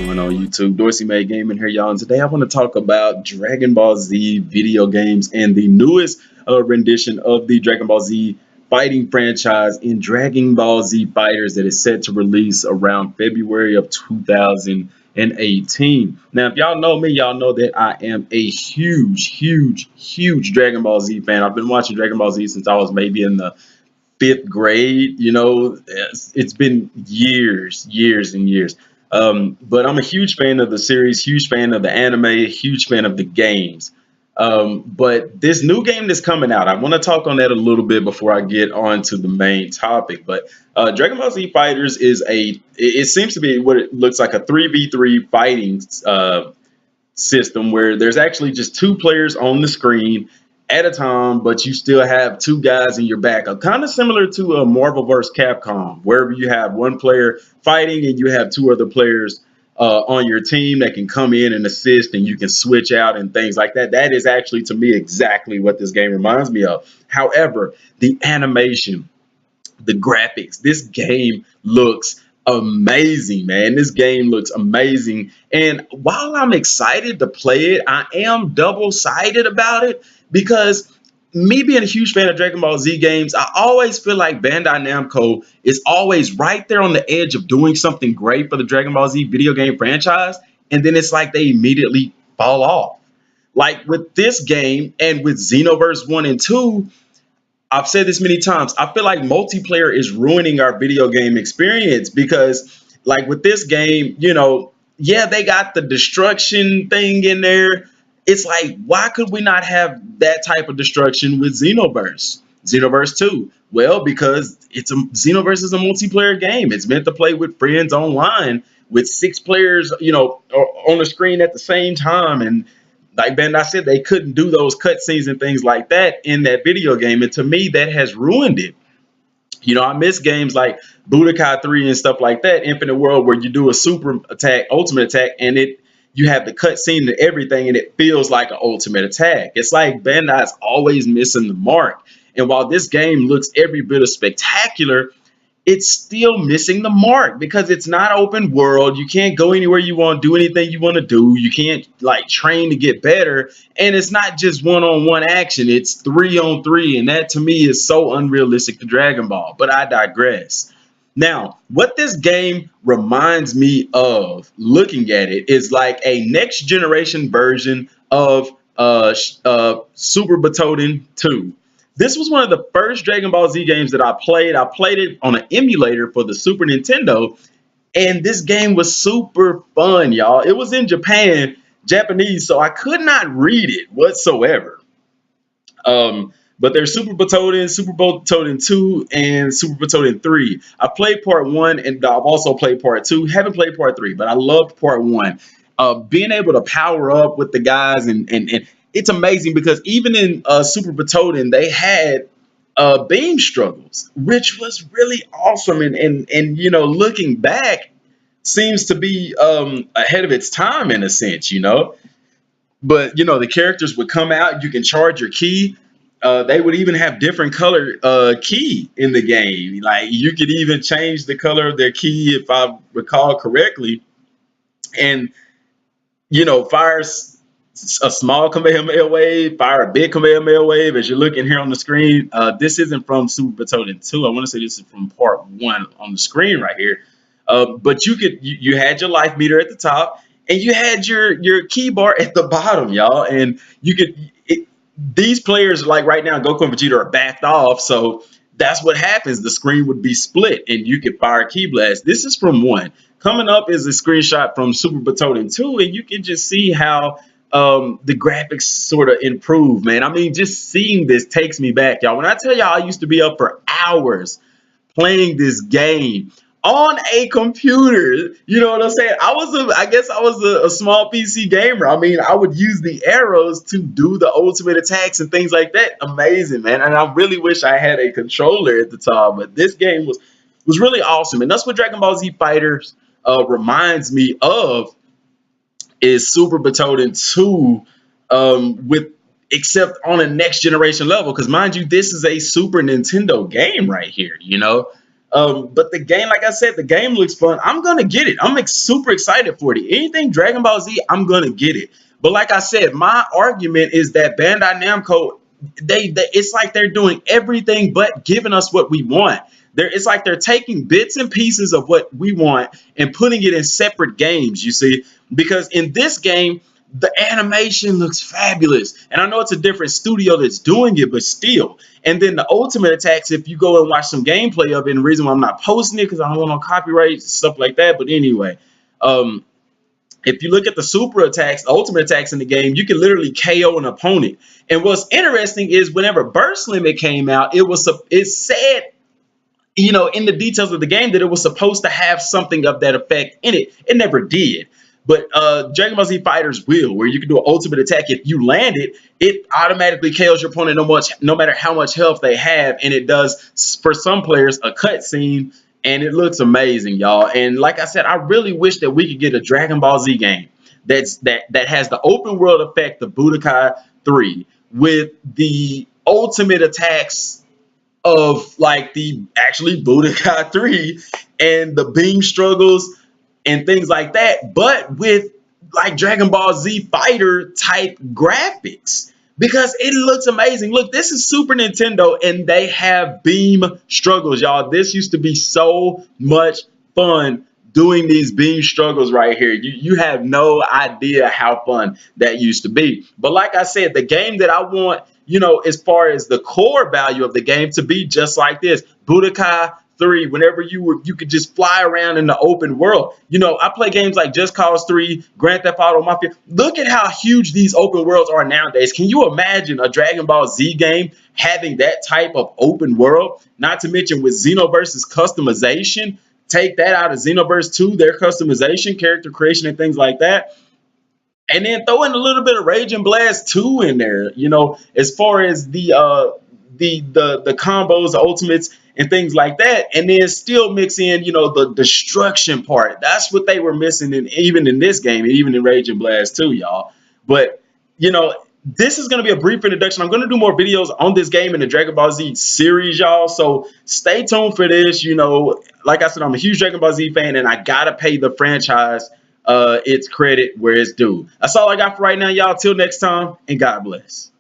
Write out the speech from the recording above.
going on YouTube? Dorsey Made Gaming here, y'all. And today I want to talk about Dragon Ball Z video games and the newest rendition of the Dragon Ball Z fighting franchise in Dragon Ball Z Fighters that is set to release around February of 2018. Now, if y'all know me, y'all know that I am a huge Dragon Ball Z fan. I've been watching Dragon Ball Z since I was maybe in the fifth grade. It's been years and years. But I'm a huge fan of the series, huge fan of the anime, huge fan of the games. But this new game that's coming out, I want to talk on that a little bit before I get on to the main topic. But Dragon Ball Z Fighters is it seems to be what it looks like, a 3v3 fighting system where there's actually just two players on the screen at a time, but you still have two guys in your back. Kind of similar to a Marvel vs. Capcom, wherever you have one player fighting and you have two other players on your team that can come in and assist, and you can switch out and things like that. That is actually, to me, exactly what this game reminds me of. However, the animation, the graphics, this game looks amazing, man. This game looks amazing. And while I'm excited to play it, I am double-sided about it because me being a huge fan of Dragon Ball Z games, I always feel like Bandai Namco is always right there on the edge of doing something great for the Dragon Ball Z video game franchise, and then it's like they immediately fall off. Like with this game and with Xenoverse 1 and 2, I've said this many times, I feel like multiplayer is ruining our video game experience because, like with this game, yeah, they got the destruction thing in there. It's like, why could we not have that type of destruction with Xenoverse? Xenoverse 2. Well, because Xenoverse is a multiplayer game. It's meant to play with friends online with six players, on the screen at the same time. And like Bandai said, they couldn't do those cutscenes and things like that in that video game. And to me, that has ruined it. I miss games like Budokai 3 and stuff like that, Infinite World, where you do a super attack, ultimate attack, and you have the cutscene and everything, and it feels like an ultimate attack. It's like Bandai's always missing the mark. And while this game looks every bit of spectacular, it's still missing the mark because it's not open world. You can't go anywhere you want, do anything you want to do. You can't train to get better. And it's not just one-on-one action. It's 3-on-3. And that to me is so unrealistic for Dragon Ball. But I digress. Now, what this game reminds me of looking at it is like a next generation version of Super Butoden 2. This was one of the first Dragon Ball Z games that I played. I played it on an emulator for the Super Nintendo, and this game was super fun, y'all. It was in Japanese, so I could not read it whatsoever. But there's Super Butoden 2, and Super Butoden 3. I played part 1, and I've also played part 2. Haven't played part 3, but I loved part 1. Being able to power up with the guys and it's amazing because even in Super Butoden, they had beam struggles, which was really awesome. And looking back, seems to be ahead of its time in a sense, But, the characters would come out. You can charge your ki. They would even have different color ki in the game. Like you could even change the color of their ki, if I recall correctly. And, fire a small Kamehameha wave, fire a big Kamehameha wave. As you're looking here on the screen, this isn't from Super Butoden 2. I want to say this is from part 1 on the screen right here. But you had your life meter at the top, and you had your key bar at the bottom, y'all. And these players, like right now, Goku and Vegeta are backed off, so that's what happens. The screen would be split, and you could fire Ki Blast. This is from 1. Coming up is a screenshot from Super Butoden 2, and you can just see how the graphics sort of improve, man. I mean, just seeing this takes me back, y'all. When I tell y'all I used to be up for hours playing this game on a computer, you know what I'm saying? I guess I was a small PC gamer. I mean, I would use the arrows to do the ultimate attacks and things like that. Amazing, man. And I really wish I had a controller at the time, but this game was really awesome. And that's what Dragon Ball Z Fighters reminds me of, is Super Butoden 2 except on a next generation level. Because mind you, this is a Super Nintendo game right here, But the game, like I said, the game looks fun. I'm gonna get it. I'm super excited for it. Anything Dragon Ball Z, I'm gonna get it. But like I said, my argument is that Bandai Namco, they it's like they're doing everything but giving us what we want. It's like they're taking bits and pieces of what we want and putting it in separate games. You see, because in this game, the animation looks fabulous, and I know it's a different studio that's doing it, but still. And then the ultimate attacks, if you go and watch some gameplay of it, and the reason why I'm not posting it because I don't want no copyright stuff like that. But anyway, um, if you look at the super attacks, the ultimate attacks in the game, you can literally KO an opponent. And what's interesting is whenever Burst Limit came out, it said, in the details of the game that it was supposed to have something of that effect in it. It never did. But Dragon Ball Z Fighters will, where you can do an ultimate attack. If you land it, it automatically KOs your opponent no matter how much health they have, and it does for some players a cutscene, and it looks amazing, y'all. And like I said, I really wish that we could get a Dragon Ball Z game that has the open world effect of Budokai 3 with the ultimate attacks of like the actually Budokai 3 and the beam struggles and things like that, but with like Dragon Ball Z Fighter type graphics because it looks amazing. Look, this is Super Nintendo and they have beam struggles, y'all. This used to be so much fun doing these beam struggles right here. You have no idea how fun that used to be. But like I said, the game that I want, as far as the core value of the game to be just like this, Budokai 3, whenever you could just fly around in the open world. I play games like Just Cause 3, Grand Theft Auto Mafia. Look at how huge these open worlds are nowadays. Can you imagine a Dragon Ball Z game having that type of open world? Not to mention with Xenoverse's customization. Take that out of Xenoverse 2, their customization, character creation, and things like that. And then throw in a little bit of Rage and Blast 2 in there, as far as the combos, the ultimates, and things like that. And then still mix in, the destruction part. That's what they were missing even in this game, and even in Rage and Blast 2, y'all. But, this is going to be a brief introduction. I'm going to do more videos on this game in the Dragon Ball Z series, y'all. So stay tuned for this. Like I said, I'm a huge Dragon Ball Z fan, and I got to pay the franchise its credit where it's due. That's all I got for right now, y'all. Till next time, and God bless.